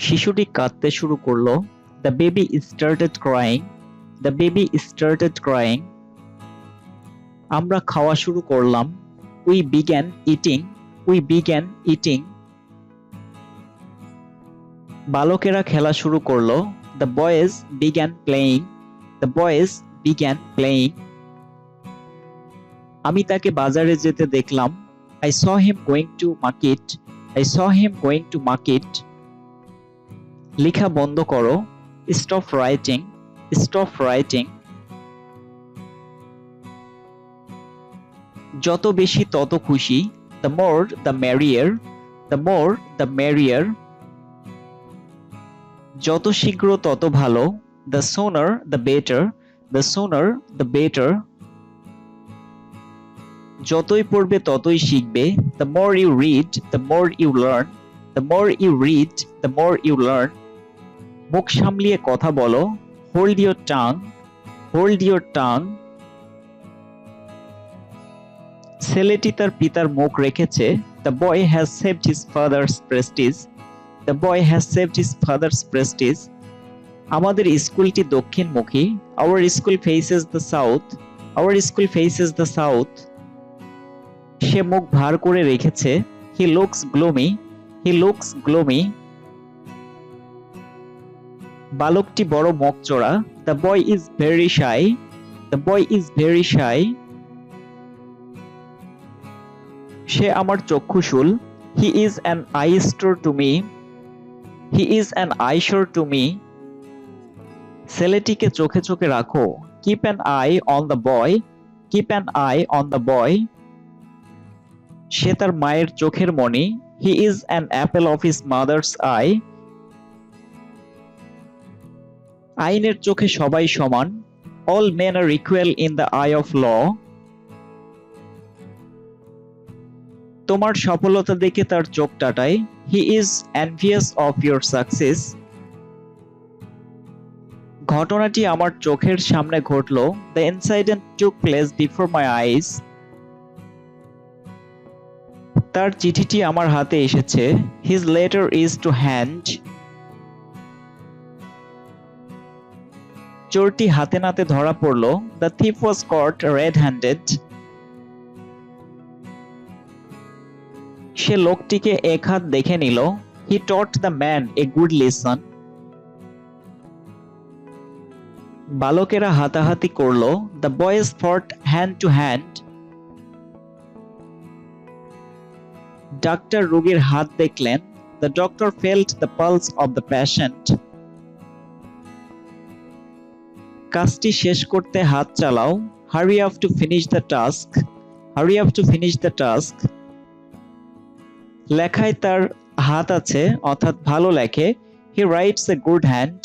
শিশুটি কাঁদতে শুরু করলো। The baby started crying. The baby started crying. আমরা খাওয়া শুরু করলাম। We began eating. We began eating. বালকেরা খেলা শুরু করলো। The boys began playing. The boys began playing. আমি তাকে বাজারে যেতে দেখলাম। I saw him going to market. I saw him going to market. লেখা বন্ধ করো। Stop writing. Stop writing. যত বেশি তত খুশি। The more the merrier. The more the merrier. যত শীঘ্র তত ভালো। The sooner the better. The sooner the better. যতই পড়বে ততই শিখবে। The more you read, the more you learn. The more you read, the more you learn. মুখ সামলিয়ে কথা বলো। Hold your tongue. Hold your tongue. ছেলেটি তার পিতার মুখ রেখেছে। The boy has saved his father's prestige. The boy has saved his father's prestige. আমাদের স্কুলটি দক্ষিণমুখী। Our school faces the south. Our school faces the south. সে মুখ ভার করে রেখেছে। He looks gloomy. He looks gloomy. বালকটি বড় মুখচোরা। The boy is very shy. The boy is very shy. সে আমার চক্ষুশূল। He is an eyesore to me. He is an eyesore to me. ছেলেটিকে চোখে চোখে রাখো। Keep an eye on the boy. Keep an eye on the boy. সে তার মায়ের চোখের মণি। He is an apple of his mother's eye. আইনের চোখে সবাই সমান। All men are equal in the eye of law. তোমার সফলতা দেখে তার চোখ টাটায়। He is envious of your success. ঘটনাটি আমার চোখের সামনে ঘটলো। The incident took place before my eyes. তার চিঠিটি আমার হাতে এসেছে। His letter is to hand. চোরটি হাতে নাতে ধরা পড়ল। The thief was caught red-handed. সে লোকটিকে এক হাত দেখে নিল। He taught the man a good lesson. বালকেরা হাতাহাতি করল। The boys fought hand to hand. Doctor রোগীর হাত দেখলেন। The doctor felt the pulse of the patient. কাজটি শেষ করতে হাত চালাও। Hurry up to finish the task. Hurry up to finish the task. লেখায় তার হাত আছে অর্থাৎ ভালো লেখে। He writes a good hand.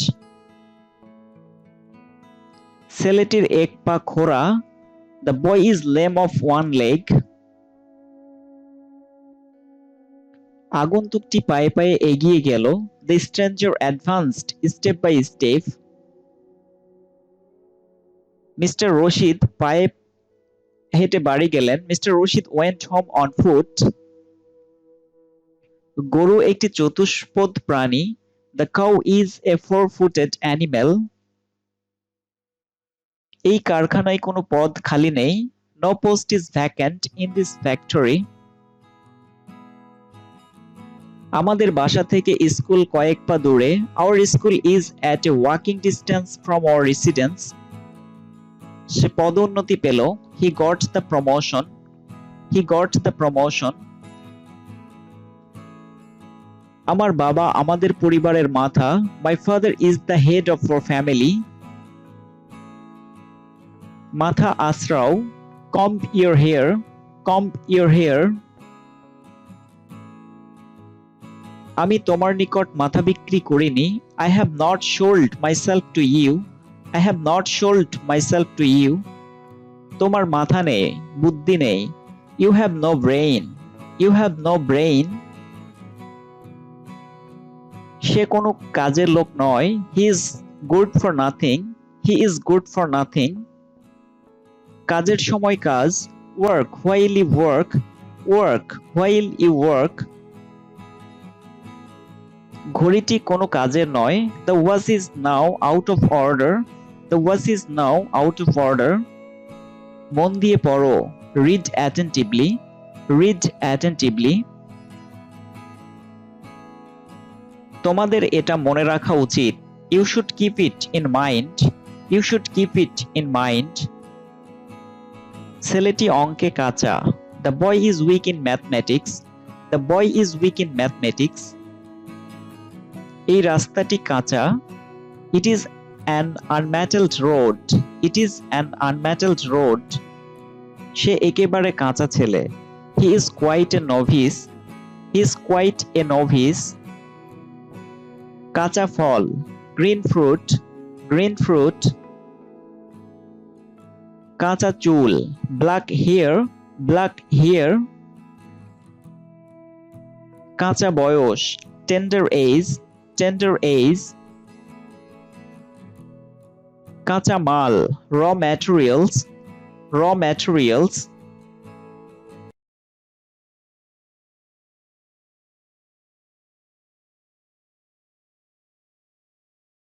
ছেলেটির এক পা খোড়া। The boy is lame of one leg. আগন্তুকটি পায়ে পায়ে এগিয়ে গেল। The stranger advanced step by step. Mister Rashid পায়ে হেঁটে বাড়ি গেলেন। Mr. Rashid went home on foot. গরু একটি চতুষ্পদ প্রাণী। The cow is a four-footed animal. এই কারখানায় কোনো পদ খালি নেই। No post is vacant in this factory. আমাদের বাসা থেকে স্কুল কয়েক পা দূরে। Our school is at a walking distance from our residence. সে পদোন্নতি পেল। He got the promotion. He got the promotion. আমার বাবা আমাদের পরিবারের মাথা। My father is the head of our family. মাথা আশ্রাও। Comb your hair. Comb your hair. আমি তোমার নিকট মাথা বিক্রি করিনি। I have not sold myself to you. I have not sold myself to you. তোমার মাথা নেই, বুদ্ধি নেই। You have no brain. You have no brain. সে কোনো কাজের লোক নয়। He is good for nothing. He is good for nothing. কাজের সময় কাজ। Work while you work. Work while you work. ঘড়িটি কোনো কাজের নয়। The watch is now out of order. The watch is now out of order. মন দিয়ে পড়ো। Read attentively. Read attentively. তোমাদের এটা মনে রাখা উচিত। You should keep it in mind. You should keep it in mind. ছেলেটি অঙ্কে কাঁচা। The boy is weak in mathematics. The boy is weak in mathematics. এই রাস্তাটি কাঁচা। It is an unmetalled road. It is an unmetalled road. সে একেবারে কাঁচা ছেলে। He is quite a novice. He is quite a novice. কাঁচা ফল। Green fruit. Green fruit. কাঁচা চুল। Black hair. Black hair. কাঁচা বয়স। Tender age. Tender age. কাঁচা মাল। Raw materials. Raw materials.